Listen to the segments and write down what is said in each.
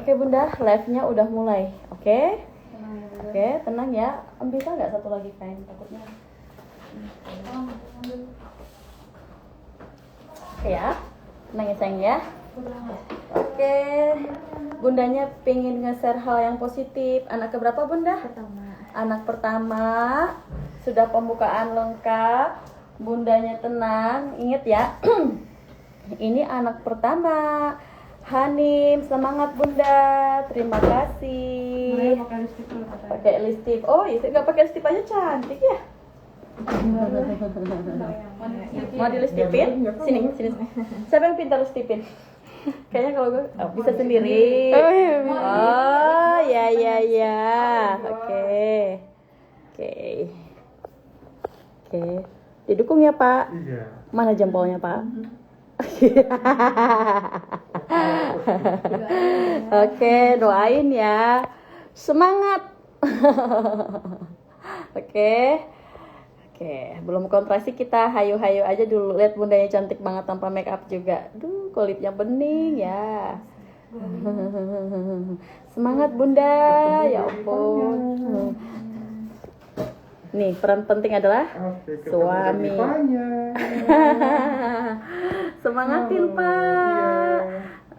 Oke Bunda, live-nya udah mulai. Oke? Oke, tenang ya. Bisa nggak satu lagi kain takutnya? Oke ya, tenang ya sayang ya. Oke, Bundanya pengen nge-share hal yang positif. Anak keberapa Bunda? Anak pertama. Sudah pembukaan lengkap. Bundanya tenang. Ingat ya. Ini anak pertama. Hanim, semangat Bunda. Terima kasih. Pakai lipstick. Oh, itu nggak pakai lipstick aja cantik ya. Mau di lipstickin? Sini. Siapa yang pintar lipstickin? Kayaknya kalau gue bisa sendiri. Oh, ya. Oke. Didukung ya Pak. Mana jempolnya Pak? Oke, doain ya. Semangat. Oke, belum kontraksi kita hayu-hayu aja dulu. Lihat Bundanya cantik banget tanpa make up juga. Duh, kulitnya bening ya. Semangat Bunda, ya ampun. Nih, peran penting adalah suami. Semangatin Pak.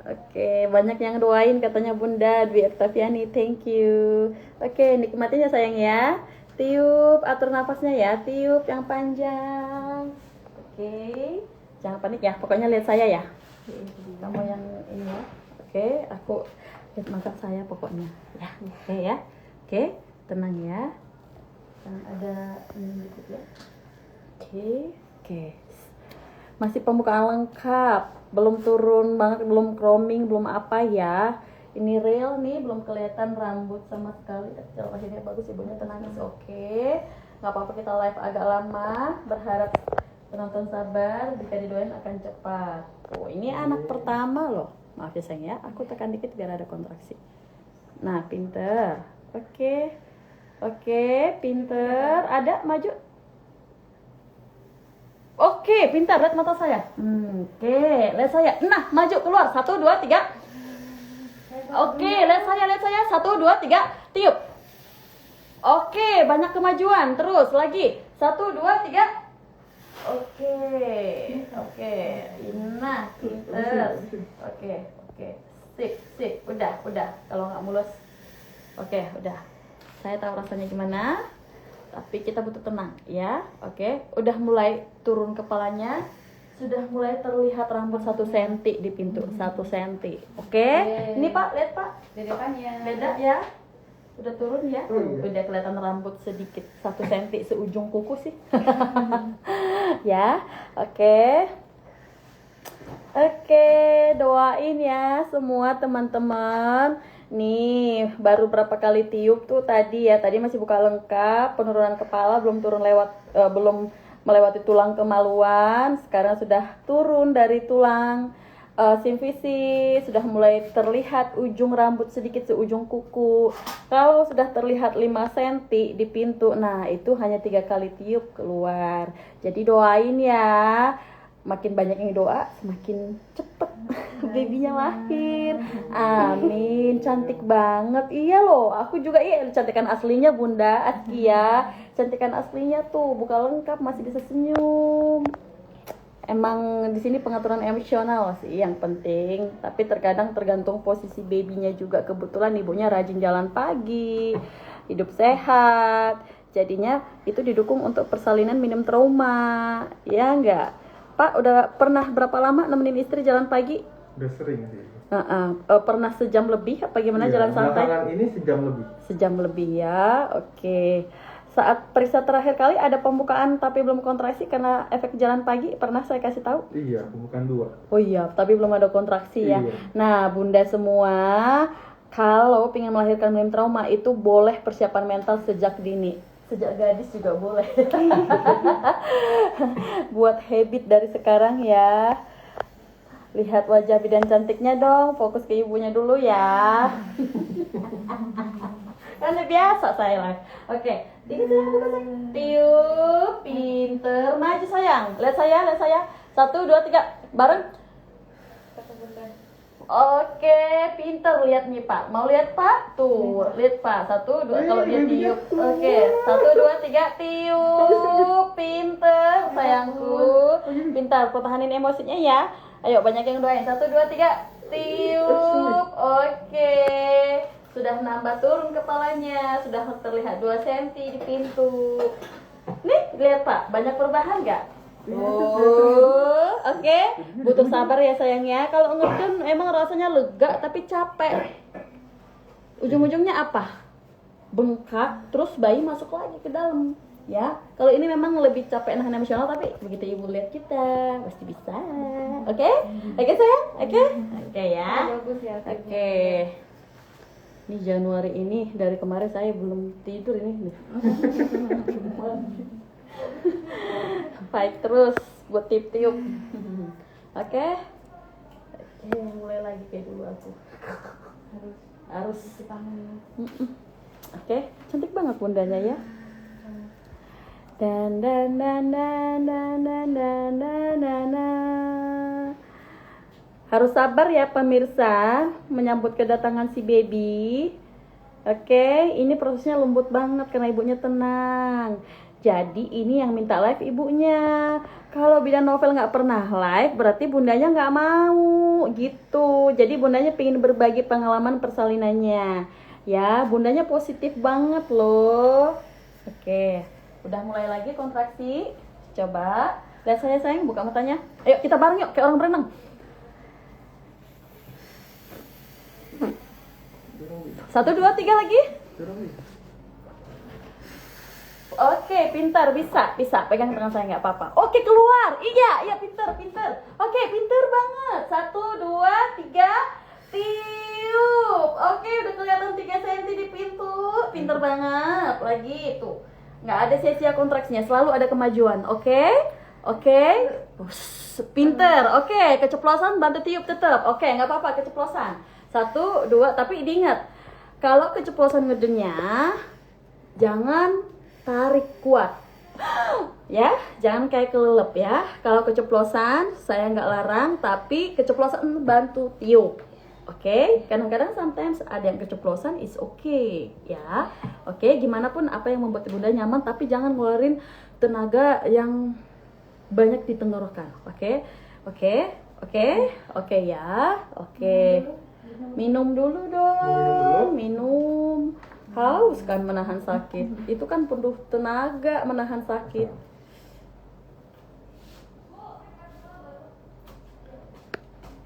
Oke, banyak yang doain katanya Bunda Dwi Octaviani, thank you. Oke, nikmatin ya sayang ya. Tiup, atur nafasnya ya, tiup yang panjang. Oke, jangan panik ya, pokoknya lihat saya ya. Kamu yang ini ya. Oke, aku lihat mata saya pokoknya. Ya, oke ya. Oke, tenang ya. Jangan ada ini dikit ya. Oke. Masih pembukaan lengkap, belum turun banget, belum chroming, belum apa ya. Ini real nih, belum kelihatan rambut sama sekali. Kalau akhirnya bagus, ibunya tenang. Oke, nggak apa-apa kita live agak lama. Berharap penonton sabar, jika didoain akan cepat. Oh, ini anak pertama loh. Maaf ya sayang ya, aku tekan dikit biar ada kontraksi. Nah, pinter. Oke, pinter. Ada maju. Oke, pintar, lihat mata saya. Oke, lihat saya. Nah, maju keluar. 1, 2, 3. Oke, lihat saya. 1, 2, 3. Tiup. Oke, banyak kemajuan. Terus lagi. 1, 2, 3. Oke. Nah, pintar. Oke. Sip. Udah. Kalau nggak mulus. Oke, udah. Saya tahu rasanya gimana. Tapi kita butuh tenang ya. Oke, udah mulai turun kepalanya. Sudah mulai terlihat rambut 1 cm di pintu. 1 cm. Oke. Ini Pak, lihat Pak. Beda ya. Udah turun ya. Udah kelihatan rambut sedikit 1 cm seujung kuku sih. Ya. Oke, doain ya semua teman-teman. Nih, baru berapa kali tiup tuh tadi ya. Tadi masih buka lengkap, penurunan kepala belum turun belum melewati tulang kemaluan. Sekarang sudah turun dari tulang simfisi, sudah mulai terlihat ujung rambut sedikit seujung kuku. Kalau sudah terlihat 5 cm di pintu, nah itu hanya 3 kali tiup keluar. Jadi doain ya. Makin banyak yang doa, semakin cepet babynya lahir. Amin. Cantik banget. Iya loh, aku juga cantikan aslinya Bunda Askia. Cantikan aslinya tuh buka lengkap masih bisa senyum. Emang di sini pengaturan emosional sih yang penting, tapi terkadang tergantung posisi babynya juga. Kebetulan ibunya rajin jalan pagi, hidup sehat. Jadinya itu didukung untuk persalinan minim trauma. Ya enggak? Pak, udah pernah berapa lama nemenin istri jalan pagi? Udah sering sih. Pernah sejam lebih apa gimana jalan santai? Belakangan ini sejam lebih. Sejam lebih ya, oke. Saat periksa terakhir kali ada pembukaan tapi belum kontraksi karena efek jalan pagi, pernah saya kasih tahu? Iya, pembukaan 2. Oh iya, tapi belum ada kontraksi ya. Iya. Nah, Bunda semua, kalau pengen melahirkan minim trauma itu boleh persiapan mental sejak dini. Sejak gadis juga boleh. Buat habit dari sekarang ya. Lihat wajah bidan cantiknya dong, fokus ke ibunya dulu ya. Kan biasa saya lah. Oke, tiup, pinter, maju sayang. Lihat saya. 1, 2, 3, bareng. Oke, pinter. Lihat nih Pak. Mau lihat Pak? Tuh, lihat Pak. 1, 2, kalau dia tiup. Oke, 1, 2, 3, tiup. Pinter, sayangku. Pintar, pertahanin emosinya ya. Ayo, banyak yang doain. 1, 2, 3, tiup. Oke. Sudah nambah turun kepalanya. Sudah terlihat 2 cm di pintu. Nih, lihat Pak. Banyak perubahan nggak? Oh, oke. Butuh sabar ya sayangnya. Kalau ngedon emang rasanya lega tapi capek. Ujung-ujungnya apa? Bengkak, terus bayi masuk lagi ke dalam. Ya, kalau ini memang lebih capek nahan emosional, tapi begitu ibu lihat kita pasti bisa. Oke? Oke sayang? Oke? Oke ya. Bagus ya. Oke. Ini Januari ini dari kemarin saya belum tidur ini. Baik terus buat tiup-tiup. Oke. Oke, mulai lagi kayak dulu aku. Harus Dipanggil. Oke, cantik banget bundanya ya. Dan dan dan dan dan dan dan dan dan dan. Harus sabar ya pemirsa menyambut kedatangan si baby. Oke, ini prosesnya lembut banget karena ibunya tenang. Jadi ini yang minta live ibunya. Kalau Bidan Novel nggak pernah live, berarti bundanya nggak mau gitu. Jadi bundanya pengen berbagi pengalaman persalinannya. Ya, bundanya positif banget loh. Oke, udah mulai lagi kontraksi. Coba, lihat saya sayang, buka matanya. Ayo kita bareng yuk, kayak orang berenang. 1, 2, 3 lagi. Oke, pintar, bisa pegang tangan saya nggak apa-apa. Oke, keluar. Iya, pintar. Oke, pintar banget. 1, 2, 3, tiup. Oke, udah kelihatan 3 cm di pintu. Pintar banget. Lagi tuh, nggak ada sia-sia kontraksinya, selalu ada kemajuan. Oke, pintar. Oke, keceplosan bantu tiup tetap. Oke, nggak apa-apa keceplosan. 1, 2, tapi diingat, kalau keceplosan ngedenya, jangan tarik kuat ya, jangan kayak kelelep ya. Kalau keceplosan saya nggak larang, tapi keceplosan bantu tiup. Oke, kadang-kadang sometimes ada yang keceplosan is okay ya. Oke, gimana pun apa yang membuat bunda nyaman, tapi jangan ngeluarin tenaga yang banyak di tenggorokan. Oke ya. Oke, minum dulu dong. Minum. Haus kan menahan sakit. Itu kan penuh tenaga menahan sakit.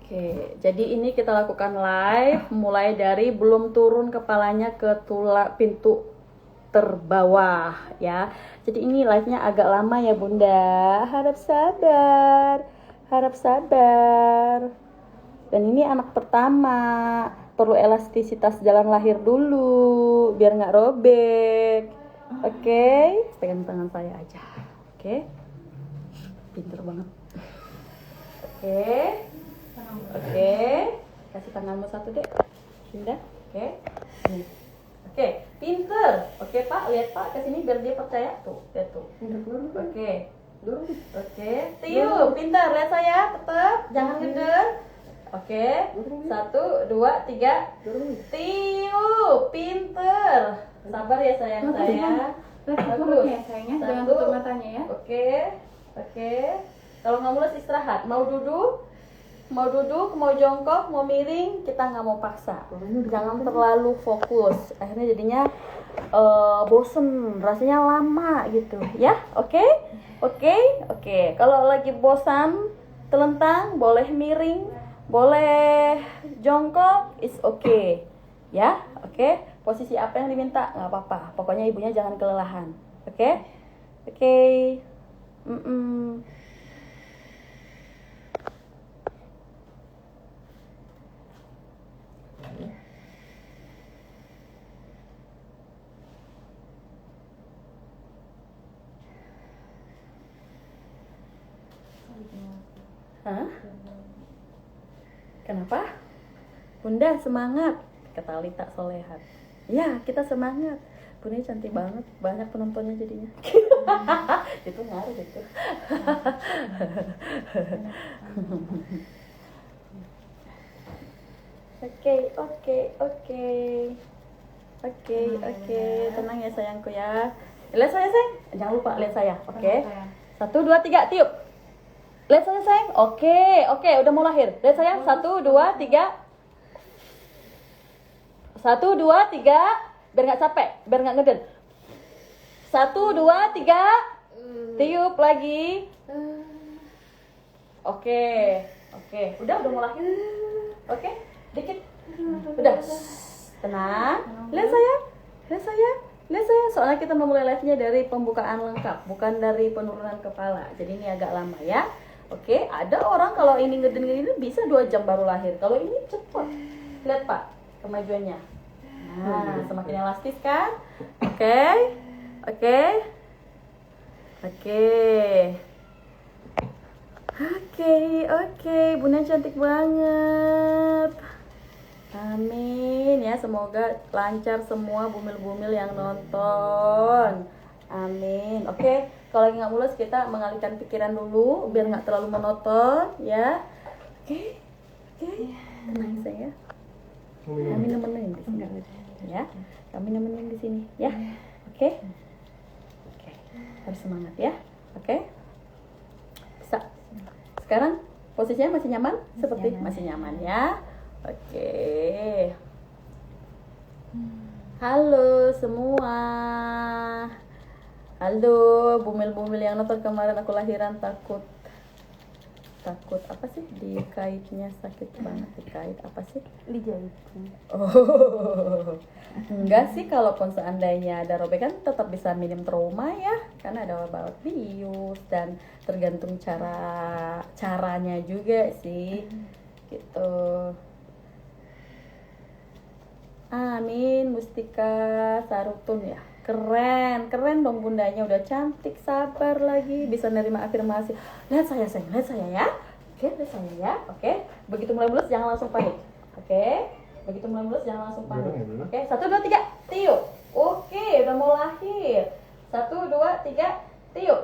Oke, jadi ini kita lakukan live mulai dari belum turun kepalanya ke pintu terbawah ya. Jadi ini live-nya agak lama ya Bunda. Harap sabar. Dan ini anak pertama, perlu elastisitas jalan lahir dulu biar nggak robek. Oke, pegang tangan saya aja. Oke, pinter banget. Oke, kasih tanganmu satu deh, Bunda. Oke, nih. Oke, pinter. Oke Pak, lihat Pak ke sini biar dia percaya tuh, lihat tuh. Oke, tiup, pinter. Lihat saya, tetap jangan gede. Oke, 1, 2, 3, tiup, pinter. Sabar ya sayang saya. Bagus ya sayangnya, jangan tutup matanya ya. Oke. Kalau nggak mulus istirahat. Mau duduk, mau jongkok, mau miring, kita nggak mau paksa. Jangan terlalu fokus. Akhirnya jadinya bosen, rasanya lama gitu. Ya, oke. Kalau lagi bosan, telentang, boleh miring. Boleh jongkok, is okay ya. Oke, posisi apa yang diminta nggak apa-apa, pokoknya ibunya jangan kelelahan. Oke. Hah? Kenapa? Bunda semangat, kata Lita Solehat. Ya, kita semangat. Bunda cantik banget, banyak penontonnya jadinya. Itu ngaruh itu. Oke, tenang ya sayangku ya. Lihat saya sayang, jangan lupa lihat saya. Oke. 1, 2, 3, tiup. Lihat saya sayang. Oke, udah mau lahir. Lihat saya. 1, 2, 3. 1, 2, 3. Biar nggak capek, biar nggak ngeden. 1, 2, 3. Tiup lagi. Oke. Udah mau lahir. Oke, dikit. Udah. Tenang. Lihat saya. Soalnya kita memulai live-nya dari pembukaan lengkap, bukan dari penurunan kepala. Jadi ini agak lama ya. Oke, ada orang kalau ini ngeden bisa 2 jam baru lahir. Kalau ini cepet. Lihat Pak, kemajuannya. Nah, semakin elastis kan? Oke. Bunda cantik banget. Amin ya, semoga lancar semua bumil-bumil yang nonton. Amin. Oke, kalau lagi nggak mulus kita mengalihkan pikiran dulu biar nggak terlalu monoton ya. Oke. Tenang saya. Kami nemenin di sini ya. Kami nemenin di sini ya. Oke. Harus semangat ya. Oke. Bisa. Sekarang posisinya masih nyaman? Seperti masih nyaman ya. Oke. Halo semua. Halo bumil-bumil yang nonton kemarin aku lahiran takut apa sih? Dikaitnya sakit banget, dikait apa sih? Dijahit. Oh. Enggak sih, kalaupun seandainya ada robekan tetap bisa minim trauma ya, karena ada obat bius dan tergantung caranya juga sih. Gitu. Amin, Mustika Sarutun ya. Keren dong bundanya, udah cantik, sabar lagi, bisa nerima afirmasi. Lihat saya sayang, lihat saya ya. Oke, lihat saya ya. Oke, begitu mulai mulus jangan langsung panik. Oke, begitu mulai mulus jangan langsung panik. Oke, 1, 2, 3, tiup. Oke, udah mau lahir. 1, 2, 3, tiup.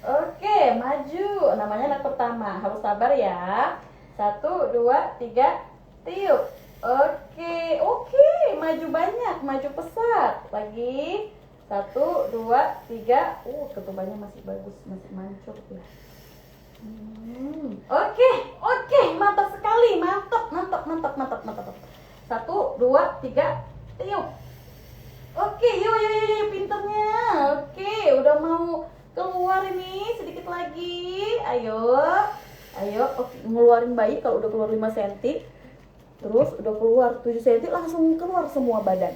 Oke, maju. Namanya anak pertama, harus sabar ya. 1, 2, 3, tiup. Oke, maju banyak, maju pesat. Lagi 1, 2, 3. Ketubannya masih bagus, masih mancur ya. Oke, mantap sekali, mantap. 1, 2, 3, tiup. Oke, yuk, pinternya. Oke, udah mau keluar ini, sedikit lagi. Ayo. Oke, ngeluarin bayi kalau udah keluar 5 cm. Terus udah keluar 7 cm langsung keluar semua badan.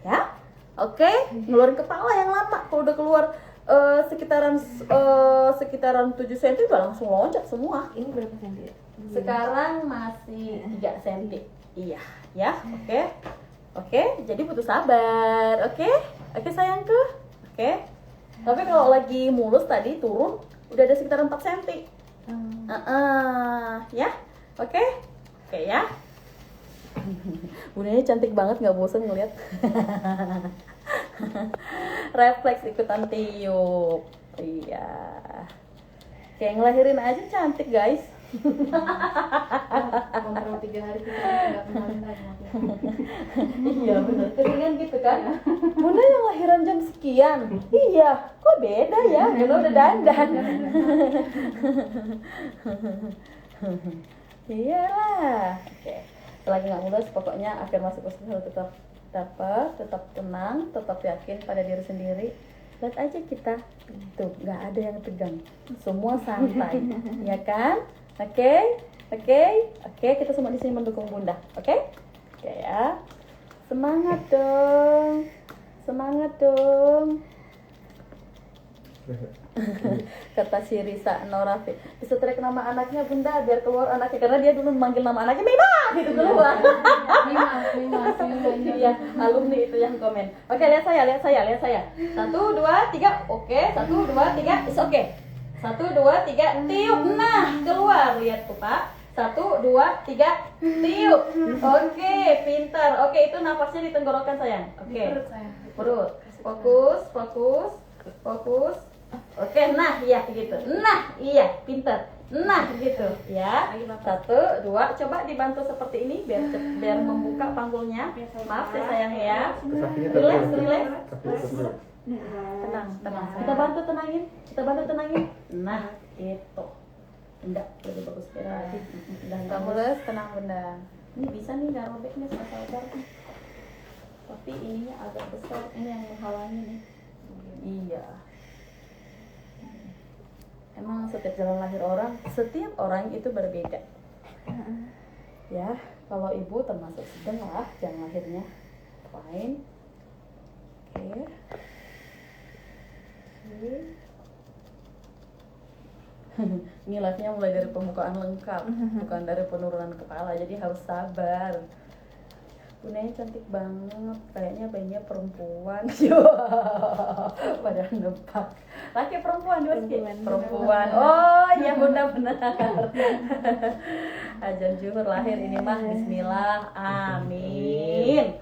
Ya? Oke, ngeluarin kepala yang lama. Kalau udah keluar sekitaran 7 cm udah langsung loncat semua. Ini berapa senti? Sekarang masih 3 cm. Iya, ya. Oke, jadi butuh sabar. Oke sayangku. Oke. Tapi kalau lagi mulus tadi turun udah ada sekitaran 4 cm. Ya. Oke ya. Bundanya cantik banget, nggak bosen ngeliat. Refleks ikutan tiup. Iya. Kayak ngelahirin aja cantik guys. Kontrol 3 hari kita nggak kemarin lagi. Iya benar. Keringan gitu kan. Bunda yang lahiran jam sekian. Iya. Kok beda ya? Karena udah dandan. Iyalah. Oke. Selagi nggak mulus, pokoknya afirmasi positif harus tetap dapat, tetap tenang, tetap yakin pada diri sendiri. Lihat aja kita, tuh nggak ada yang tegang, semua santai, ya kan? Oke, kita semua di sini mendukung Bunda, oke ya, semangat dong. Kata si Risa Norafi, bisa tarik nama anaknya Bunda biar keluar anaknya, karena dia dulu memanggil nama anaknya Mima gitu keluar. Mima. Iya, alumni itu yang komen. Oke, lihat saya. 1, 2, 3. Oke, 1, 2, 3. Is oke. 1, 2, 3. Tiup. Nah, keluar. Lihat tuh, Pak. 1, 2, 3. Tiup. Oke, pintar. Oke, itu nafasnya di tenggorokan sayang. Oke. Perut. Fokus. Oke, nah iya gitu. Nah, iya, pintar. Nah, gitu ya. 1, 2, coba dibantu seperti ini biar membuka panggulnya. Maaf ya sayang ya. Kakinya Relax, terus. relax. Kakinya terus. Tenang. Kita bantu tenangin. Nah, gitu. Enggak, lebih bagus kira lagi. Udah Nggak mulus, tenang bunda. Ini bisa nih nggak robek nih sabar. Tapi ininya agak besar, ini yang menghalangi nih. Iya. Emang setiap jalan lahir orang, setiap orang itu berbeda. Ya, kalau ibu termasuk sedang lah jalan lahirnya. Fine. Oke. Ini live-nya mulai dari pembukaan lengkap, bukan dari penurunan kepala, jadi harus sabar. Bundanya cantik banget, kayaknya bayinya perempuan. Padahal nempak. Laki perempuan dua sih. Perempuan. Oh iya bunda benar. Ajan Juhur lahir ini mah. Bismillah. Amin.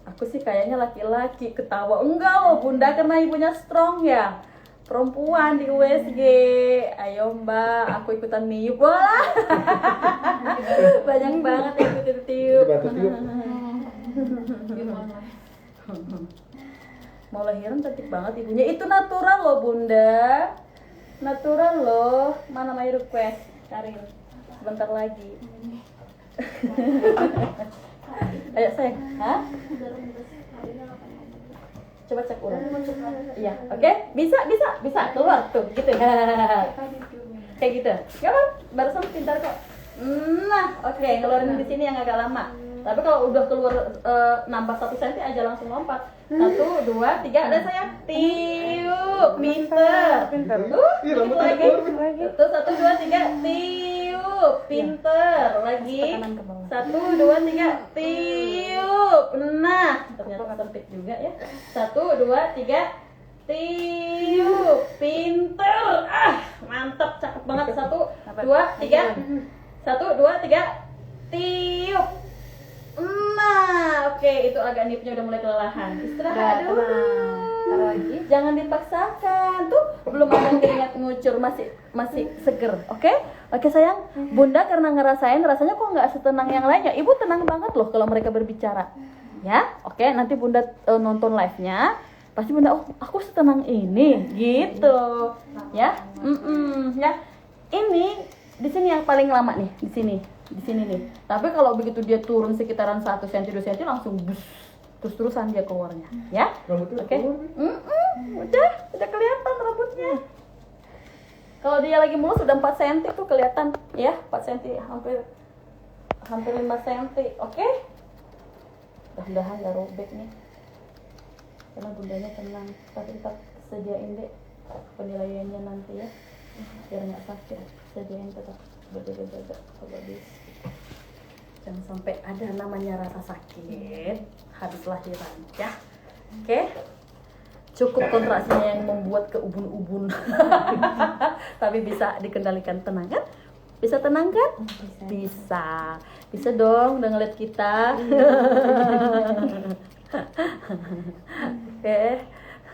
Aku sih kayaknya laki-laki, ketawa. Enggak loh bunda, karena ibunya strong ya. Perempuan di USG. Ayo mbak, aku ikutan niup. Wah. Banyak banget yang ikutin tiup. Dibantu tiup. Mau lahiran cantik banget ibunya. Itu natural loh bunda. Natural loh. Mana my request? Cari sebentar lagi. Ayo sayang. Hah? Coba cek ulang. Iya, oke? Bisa keluar tuh gitu. Kayak gitu. Gak apa? Barusan pintar kok. Nah, oke, ngeluarin di sini yang agak lama. Tapi kalau udah keluar nambah 1 cm aja langsung lompat. 1, 2, 3, ada sayang. Tiup, pinter. Iya, rambut lagi. lagi. 1, 2, 3, tiup, pinter. Lagi. 1, 2, 3, tiup. Nah, ternyata sempit juga ya. 1, 2, 3, tiup, pinter. Mantap, cakep banget. 1, 2, 3. 1, 2, 3, tiup. Nah, oke, itu agak nipnya udah mulai kelelahan. Istirahat dulu. Taruh lagi. Jangan dipaksakan. Tuh, belum ada keringat ngucur, masih seger. Oke? Oke sayang. Bunda karena ngerasain rasanya kok nggak setenang yang lainnya. Ibu tenang banget loh kalau mereka berbicara. Ya? Oke, nanti Bunda nonton live-nya. Pasti Bunda, oh, aku setenang ini gitu. Ya? Ya. Ini di sini yang paling lama nih, di sini nih. Tapi kalau begitu dia turun sekitaran 1 cm 2 cm langsung bus, terus-terusan dia keluarnya, ya. Rambutnya Oke. keluar. Udah kelihatan rambutnya. Kalau dia lagi mulus udah 4 cm tuh kelihatan, ya. 4 cm hampir 5 cm. Oke. Mudah-mudahan gak robek nih. Karena bundanya tenang. Tapi kita sediain deh penilaiannya nanti ya. Biar nggak sakit, sediain tetap berjaga-jaga kalau bisa. Jangan sampai ada namanya rasa sakit habis lahiran ya. Oke? Cukup kontraksinya yang membuat keubun-ubun. Tapi bisa dikendalikan, tenang kan? Bisa tenang kan? Bisa dong udah ngeliat kita. Oke.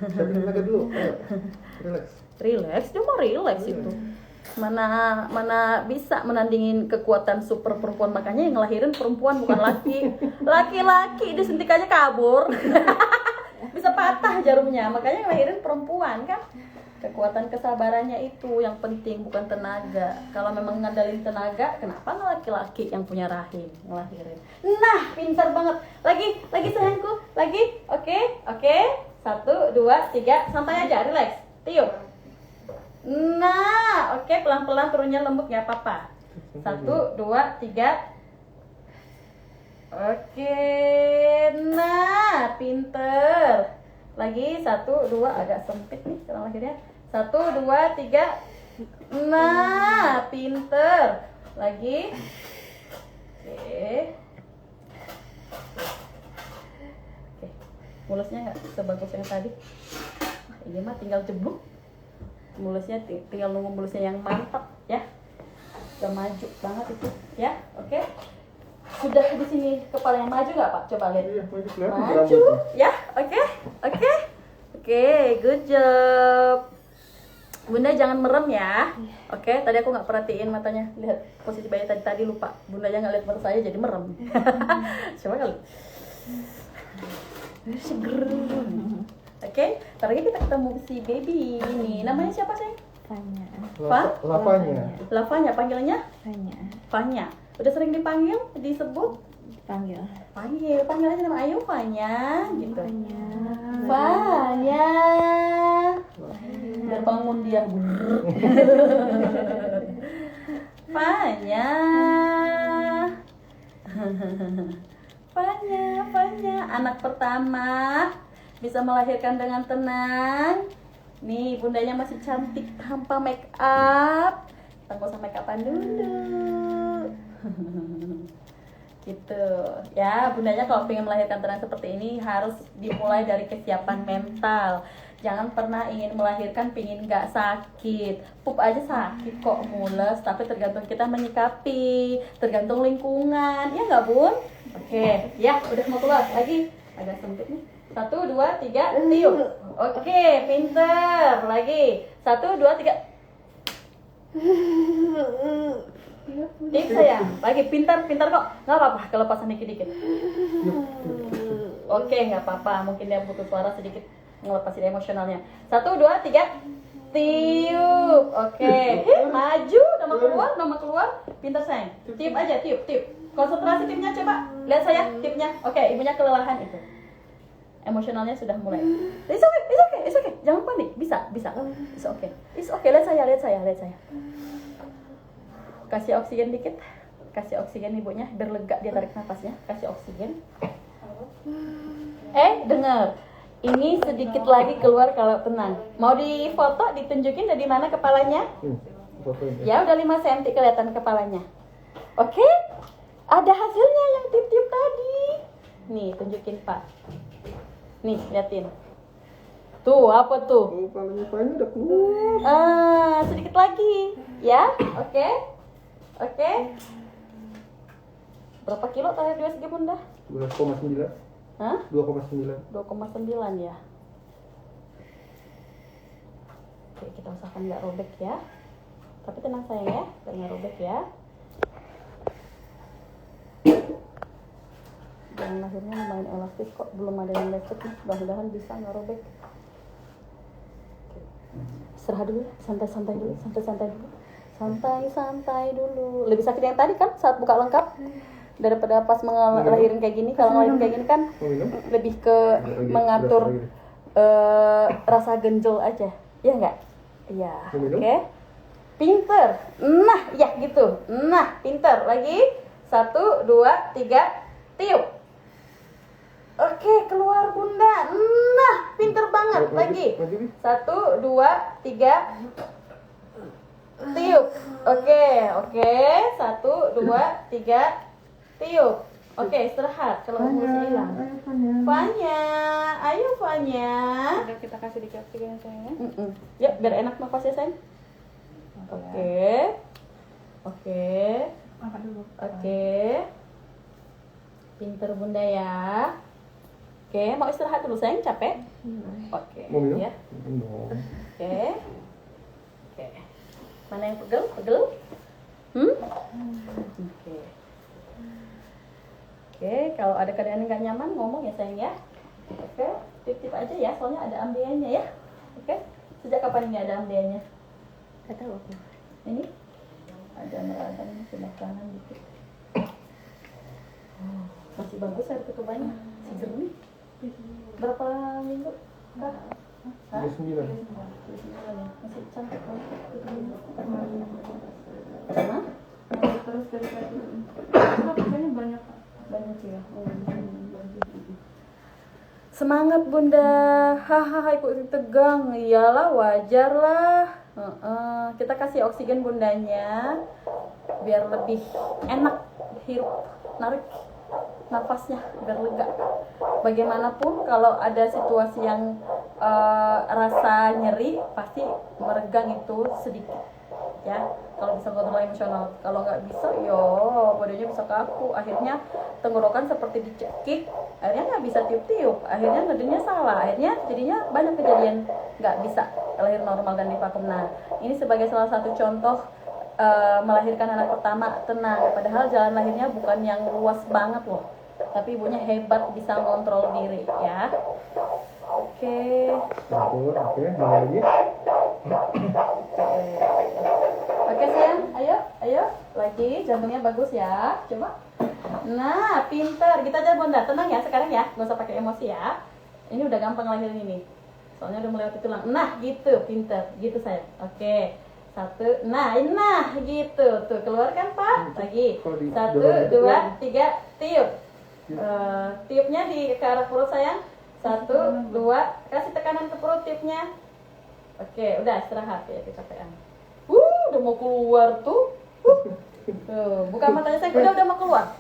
Siapin tenaga dulu. Ayo. Relax. Cuma relax itu. Mana bisa menandingin kekuatan super perempuan, makanya yang ngelahirin perempuan bukan laki. Laki-laki disuntik aja kabur. Bisa patah jarumnya, makanya ngelahirin perempuan kan. Kekuatan kesabarannya itu yang penting, bukan tenaga. Kalau memang ngandalin tenaga, kenapa nggak laki-laki yang punya rahim ngelahirin? Nah, pintar banget. Lagi sayangku, lagi. Oke. 1, 2, 3, santai aja, relax. Tiup. Nah, oke, pelan-pelan turunnya lembut nggak apa-apa. 1, 2, 3. Oke, nah, pinter. Lagi 1, 2, agak sempit nih jalan lahirnya. 1, 2, 3. Nah, pinter. Lagi. Oke. Mulusnya nggak sebagus yang tadi. Ini mah tinggal jeblok. Mulusnya tinggal nunggu mulusnya yang mantap ya. Udah maju banget itu ya. Oke. Sudah di sini kepala yang maju nggak Pak? Coba lihat. Iya, kelihatan Maju rambutnya. ya. Oke, good job. Bunda jangan merem ya. Oke, tadi aku nggak perhatiin matanya. Lihat posisi bayi tadi lupa. Bunda aja nggak lihat mata saya jadi merem. Coba kali. Seger. Oke, ntar lagi kita ketemu si baby ini. Namanya siapa sih? Fanya. Lavanya. Lavanya, panggilannya? Fanya. Fanya. Udah sering dipanggil, disebut? Panggil. Panggil aja nama Ayu Fanya gitu. Fanya. Fanya. Biar bangun dia. Fanya. Fanya, anak pertama bisa melahirkan dengan tenang. Nih, bundanya masih cantik tanpa make up. Kita nggak usah make upan dulu. Gitu ya, bundanya kalau pengen melahirkan tenang seperti ini harus dimulai dari kesiapan mental. Jangan pernah ingin melahirkan pengen nggak sakit. Pup aja sakit kok, mules, tapi tergantung kita menyikapi, tergantung lingkungan, ya nggak bun? Oke, ya udah mau keluar lagi, agak sempit nih. 1, 2, 3, tiup. Oke, pinter. Lagi 1, 2, 3. Tiup sayang, lagi pintar kok, nggak apa-apa kelepasan dikit-dikit. Oke, nggak apa-apa, mungkin dia butuh suara sedikit ngelepasin emosionalnya. 1, 2, 3, tiup. Oke, maju, nama keluar, pintar sayang. Tiup aja, tiup. Konsentrasi tiupnya coba, lihat saya tiupnya. Oke, ibunya kelelahan itu. Emosionalnya sudah mulai. It's okay, jangan panik, bisa. It's okay, lihat saya. Kasih oksigen dikit, kasih oksigen ibunya biar lega dia tarik nafasnya, kasih oksigen. Dengar, ini sedikit lagi keluar kalau tenang. Mau difoto, ditunjukin dari mana kepalanya? Ya udah 5 cm kelihatan kepalanya. Oke, ada hasilnya yang tiup-tiup tadi. Nih tunjukin Pak. Nih liatin. Tuh apa tuh? Kepalanya Fanya udah keluar. Sedikit lagi, ya? Oke. Berapa kilo terakhir USG bunda? 2,9. Hah? 2,9. 2,9 ya. Oke, kita usahakan nggak robek ya. Tapi tenang sayang ya, nggak robek ya. Yang lahirnya lumayan elastis kok, belum ada yang lecet nih. Mudah-mudahan bisa nggak robek. Istirahat dulu, santai-santai dulu. Santai dulu. Lebih sakit yang tadi kan saat buka lengkap daripada pas ngelahirin kayak gini. Kalau ngelahirin kayak gini kan lebih ke mengatur rasa genjol aja. Iya enggak? Iya. Oke. Pinter. Nah, ya gitu. Nah, pinter. Lagi 1, 2, 3, tiup. Oke, keluar bunda. Nah, pinter banget. Lagi 1, 2, 3, tiup. Oke. 1, 2, 3, tiup. Oke, istirahat kalau mulutnya hilang. Fanya, ayo Fanya. Udah kita kasih dikit oksigen sayang. Ya, biar enak nafasnya sayang. Oke. Makan dulu. Oke. Pinter bunda ya. Oke, mau istirahat dulu sayang, capek? Oke. Mau minum? Ya. Minum. Oke. Mana yang pegel? Oke, kalau ada keadaan nggak nyaman ngomong ya sayang ya. Oke, tip-tip aja ya, soalnya ada ambeannya ya. Oke, sejak kapan ini ada ambeannya? Gak tahu aku. Ini ada meradang sebelah kanan dikit. Masih bagus air ketubannya, masih jernih. Berapa minggu? Kak? 29. Masih cantik banget. Terus dari tadi. Kayaknya banyak. Banyak ya. Semangat bunda, hahaha ikut tegang, iyalah wajar lah. Kita kasih oksigen bundanya biar lebih enak hirup, narik nafasnya biar lega. Bagaimanapun kalau ada situasi yang rasa nyeri pasti meregang itu sedikit ya. Kalau bisa kontrol emosional, kalau nggak bisa yo badannya bisa kaku, akhirnya tenggorokan seperti dicekik, akhirnya nggak bisa tiup-tiup, akhirnya ngedenya salah, akhirnya jadinya banyak kejadian nggak bisa lahir normal dan divakum. Nah, ini sebagai salah satu contoh melahirkan anak pertama tenang, padahal jalan lahirnya bukan yang luas banget loh, tapi ibunya hebat bisa ngontrol diri ya. Oke. Oke, mulai lagi. Oke sayang, ayo lagi, jantungnya bagus ya, coba. Nah, pinter, kita aja bunda, tenang ya sekarang ya, nggak usah pakai emosi ya. Ini udah gampang lahirin ini, soalnya udah melewati tulang. Nah, gitu, pinter, gitu sayang. Oke, satu, nah gitu, tuh keluarkan pak, lagi. Satu, dua, tiga, tiup. Tiupnya di ke arah perut sayang. Satu, dua, kasih tekanan ke perut tiupnya. Oke, udah istirahat ya, kecapean. Udah mau keluar tuh. Tuh, buka matanya saya, udah mau keluar,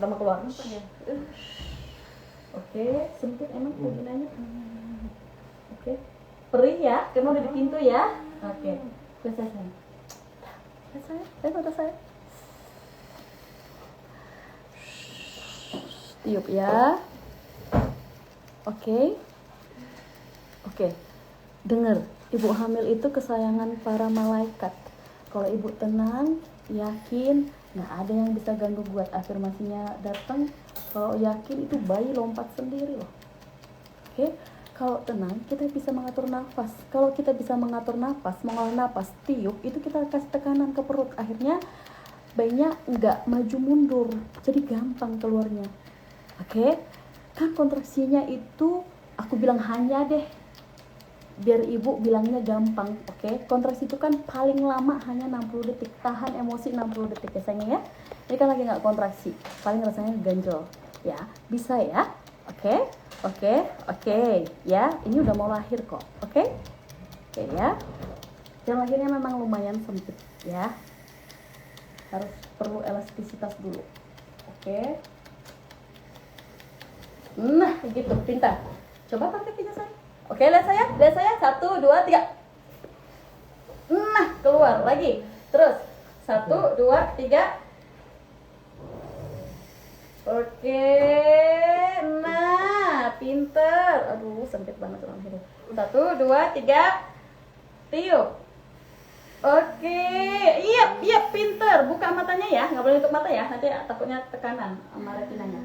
Oke, sempit emang vaginanya. Oke, perih ya, karena udah di pintu ya. Oke, selesai sayang. Saya. Tiup ya. Oke. Dengar, ibu hamil itu kesayangan para malaikat. Kalau ibu tenang, yakin, nggak ada yang bisa ganggu buat afirmasinya datang. Kalau yakin itu bayi lompat sendiri loh. Oke. Kalau tenang, kita bisa mengatur nafas. Kalau kita bisa mengatur nafas, mengolah nafas, tiup, itu kita kasih tekanan ke perut. Akhirnya bayinya nggak maju mundur, jadi gampang keluarnya. Oke, kan kontraksinya itu, aku bilang hanya deh, biar ibu bilangnya gampang. Oke, kontraksi itu kan paling lama hanya 60 detik. Tahan emosi 60 detik ya sayang ya. Ini kan lagi nggak kontraksi, paling rasanya ganjel. Ya, bisa ya. Oke, ya, ini udah mau lahir kok, oke ya. Jalan lahirnya memang lumayan sempit ya, harus perlu elastisitas dulu, oke. Nah, gitu, pintar. Coba pakai kakinya saya. Oke, lihat saya, 1, 2, 3. Nah, keluar lagi, terus 1, 2, 3. Oke, nah, pinter. Aduh, sempit banget orang hidup. 1, 2, 3, tiup. Oke, iya, pinter. Buka matanya ya, nggak boleh tutup mata ya. Nanti takutnya tekanan sama retinanya.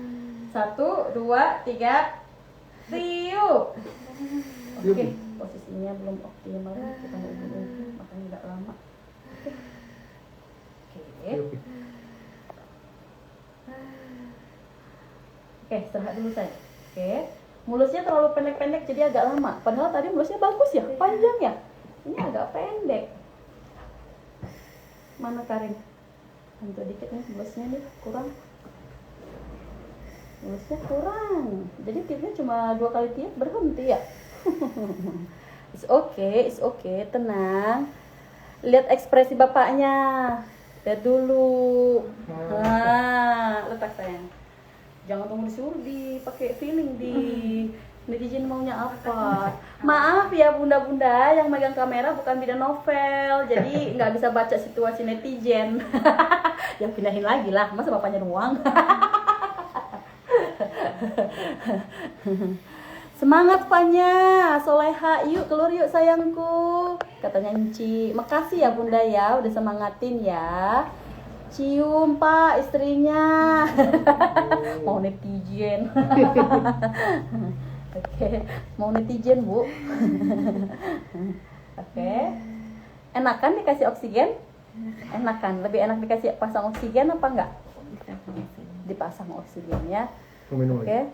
1, 2, 3, tiup. Oke, posisinya belum optimal. Kita mau ubah, makanya nggak lama. Oke. Oke, istirahat dulu saya. Oke, mulusnya terlalu pendek-pendek jadi agak lama. Padahal tadi mulusnya bagus ya, panjang ya. Ini agak pendek. Mana Karin? Bantu dikit nih, mulusnya nih kurang. Mulusnya kurang. Jadi tiupnya cuma 2 kali tiup berhenti ya. It's okay, tenang. Lihat ekspresi bapaknya. Lihat dulu. Nah, letak sayang. Jangan tunggu disuruh pakai feeling di netizen maunya apa. Maaf ya bunda-bunda yang megang kamera bukan bidan novel, jadi nggak bisa baca situasi netizen. Yang pindahin lagi lah, masa bapaknya doang. Semangat Fanya, Soleha, yuk keluar yuk sayangku, katanya Enci. Makasih ya bunda ya, udah semangatin ya. Cium pak istrinya. Mau netizen. Oke, mau netizen bu. Oke. Enakan dikasih oksigen? Enakan, lebih enak dikasih pasang oksigen apa enggak? Dipasang oksigen ya. Oke.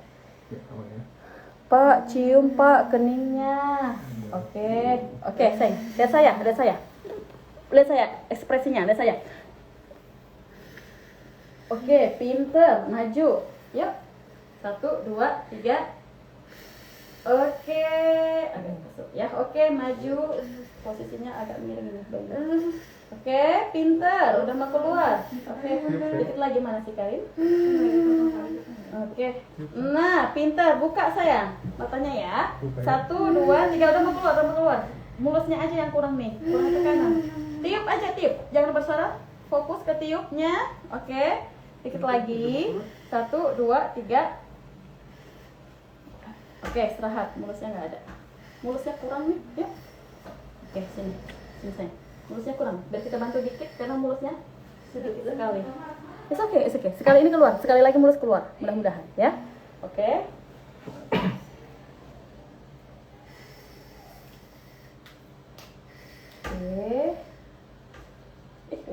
Pak, cium pak keningnya. Oke, sayang. Lihat saya, ekspresinya, lihat saya. Oke, pinter, maju. Yuk. 1, 2, 3. Oke, agak masuk ya. Oke, maju. Posisinya agak miring ini bagus. Oke, pinter, udah mau keluar. Oke, dikit lagi mana sih Karin? Oke. Nah, pinter, buka sayang. Matanya ya. 1, 2, 3, udah mau keluar. Mulusnya aja yang kurang nih, kurang tekanan. Tiup aja, tiup. Jangan bersuara. Fokus ke tiupnya. Oke. Dikit lagi. 1, 2, 3. Oke, istirahat. Mulusnya nggak ada. Mulusnya kurang nih, yuk. Oke, sini. Sini sayang. Mulusnya kurang. Biar kita bantu dikit karena mulusnya sedikit sekali. It's okay. Sekali ini keluar. Sekali lagi mulus keluar. Mudah-mudahan, ya. Oke.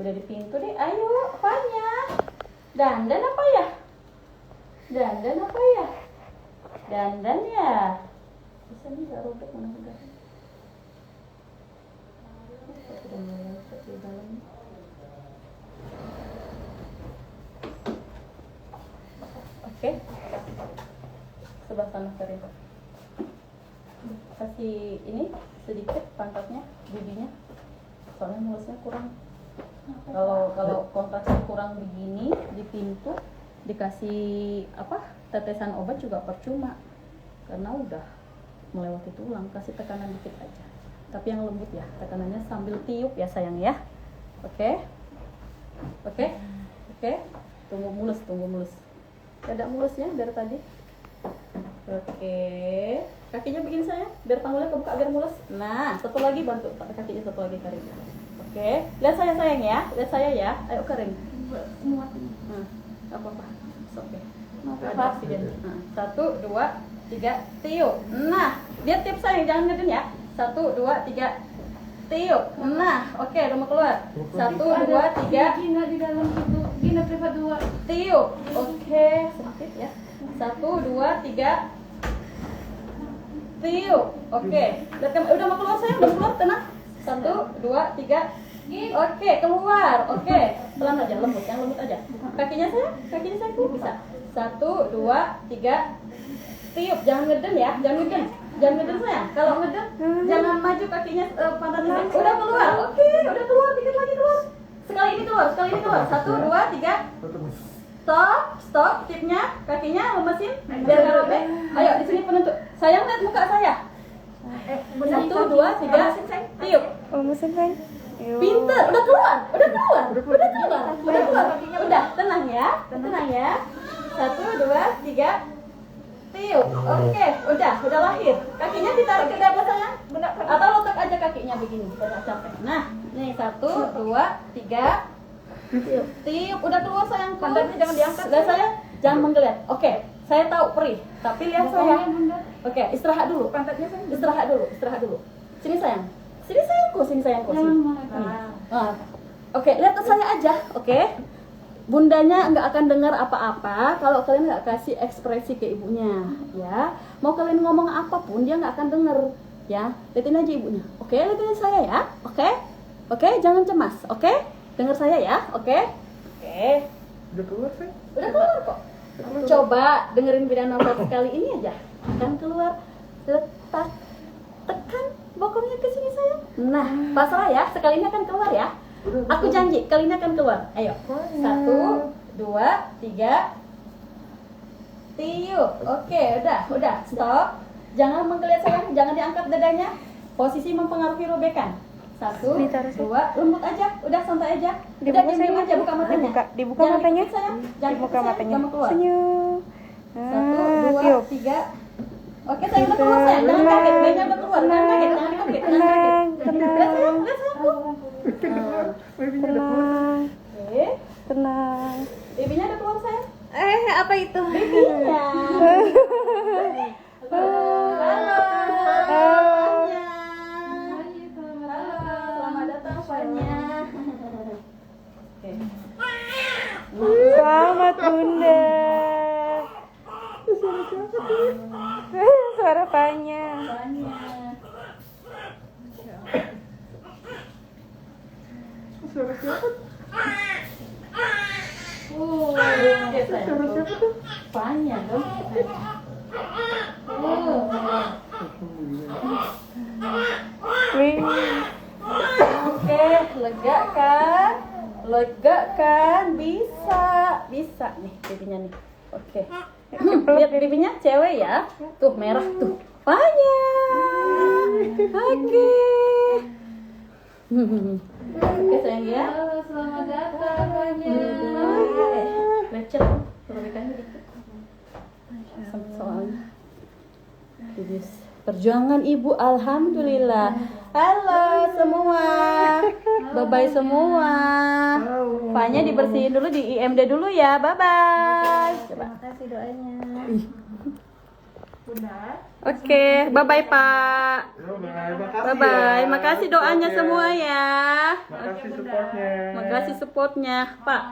Udah di pintu deh. Ayo, Fanya. Dandan apa ya? Dandan ya. Bisa nih gak robek mudah-mudahan. Udah mulai di dalam. Oke. Sebelah sana kering. Kasih ini sedikit pantatnya, bibinya. Soalnya mulusnya kurang. Kalau kontraksi kurang begini di pintu dikasih tetesan obat juga percuma karena udah melewati tulang. Kasih tekanan dikit aja, tapi yang lembut ya, tekanannya sambil tiup ya sayang ya. Oke. Tunggu mulus. Ada mulusnya dari tadi. Oke, kakinya begini sayang, biar panggulnya kebuka biar mulus. Nah, satu lagi bantu kakinya, satu lagi tarik. Oke, lihat saya sayang ya, lihat saya ya. Ayo kering. Muat. Apa-apa. Oke. Ada oksigen. 1, 2, 3, tiup. Nah, dia tiup sayang, jangan ngeden ya. 1, 2, 3, tiup. Nah, oke, udah mau keluar. 1, 2, 3. Gina di dalam situ. Gina privat 2. Tiup. Oke, sedikit ya. 1, 2, 3. Tiup. Oke. Lihat udah mau keluar sayang, udah keluar, tenang. 1, 2, 3. Oke, keluar. Oke, pelan aja, lembut, yang lembut aja. Kakinya saya bisa. 1, 2, 3. Tiup, jangan ngeden ya, jangan ngeden sayang. Kalau ngeden, jangan maju kakinya, pantatnya. Udah keluar. Oke, udah keluar, dikit lagi keluar. Sekali ini keluar. 1, 2, 3. Stop, tipnya, kakinya lemesin biar nggak robek. Ayo di sini penentu. Sayang lihat muka saya. 1, 2, 3, tiup. Mesin sayang. Pinter, udah keluar. Udah, tenang ya. 1, 2, 3, tiup. Oke, udah lahir. Kakinya ditarik ke dada sayang. Atau letak aja kakinya begini, biar nggak capek. Nah, nih 1, 2, 3. Tiup, udah keluar sayang. Pantatnya jangan diangkat. Lihat saya, jangan menggeliat. Oke, saya tahu perih, tapi lihat saya. Oke, istirahat dulu. Pantatnya sayang. Istirahat dulu. Sini sayang. Sini sayangku. Jangan. Oke, lihat ke saya aja. Oke. Bundanya nggak akan dengar apa-apa kalau kalian nggak kasih ekspresi ke ibunya, ya. Mau kalian ngomong apapun dia nggak akan denger, ya. Lihatin aja ibunya. Oke, lihatin saya ya. Oke, jangan cemas. Oke, dengar saya ya. Oke. Udah keluar sih? Udah keluar kok. Coba dengerin bidan nafas kali ini aja. Akan keluar. Letak, tekan bokongnya ke sini sayang. Nah, pasrah ya. Sekali ini akan keluar ya. Aku janji, kali ini akan keluar. Ayo. 1, 2, 3. Tiup. Oke, udah. Stop. Jangan menggeliat sayang, jangan diangkat dadanya. Posisi mempengaruhi robekan. 1, 2, lembut aja. Udah santai aja. Udah diam aja, buka matanya. Dibuka matanya. Sayang. Jangan Dibuka matanya. keluar. Senyum. 1, 2, Tiup. 3. Oke, sayang udah keluar sayang. Jangan kaget, bayinya udah keluar. Jangan kaget. Tenang. Lihat sayangku. Tenang. Oke. Tenang. Babynya udah keluar sayang. Apa itu? Babynya. Halo. Selamat datang Fanya. Oke. Selamat Bunda. Suara Fanya. Fanya. Suara siapa? Oke sayang. Fanya dong. Oke, lega kan? Bisa nih pipinya nih. Oke. Lihat pipinya cewek ya. Tuh merah tuh. Fanya. Oke. Oke sayang ya. Halo, selamat datang Fanya. lecet, robekannya dikit. Soalnya. Jadi perjuangan ibu, alhamdulillah. Halo semua, bye bye semua. Fanya dibersihin dulu di IMD dulu ya, bye bye. Terima kasih doanya. Oke, bye bye Pak. Bye bye. Makasih doanya supportnya. semua ya. Makasih supportnya. Makasih supportnya, Pak.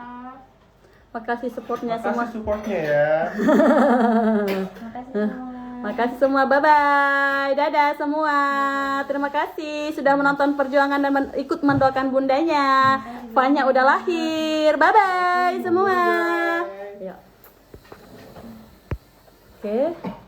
Makasih supportnya semua. Makasih supportnya ya. Makasih semua. Makasih semua, bye bye. Dadah semua. Terima kasih sudah menonton perjuangan dan ikut mendoakan bundanya. Fanya udah lahir. Bye bye semua. Yuk. Oke.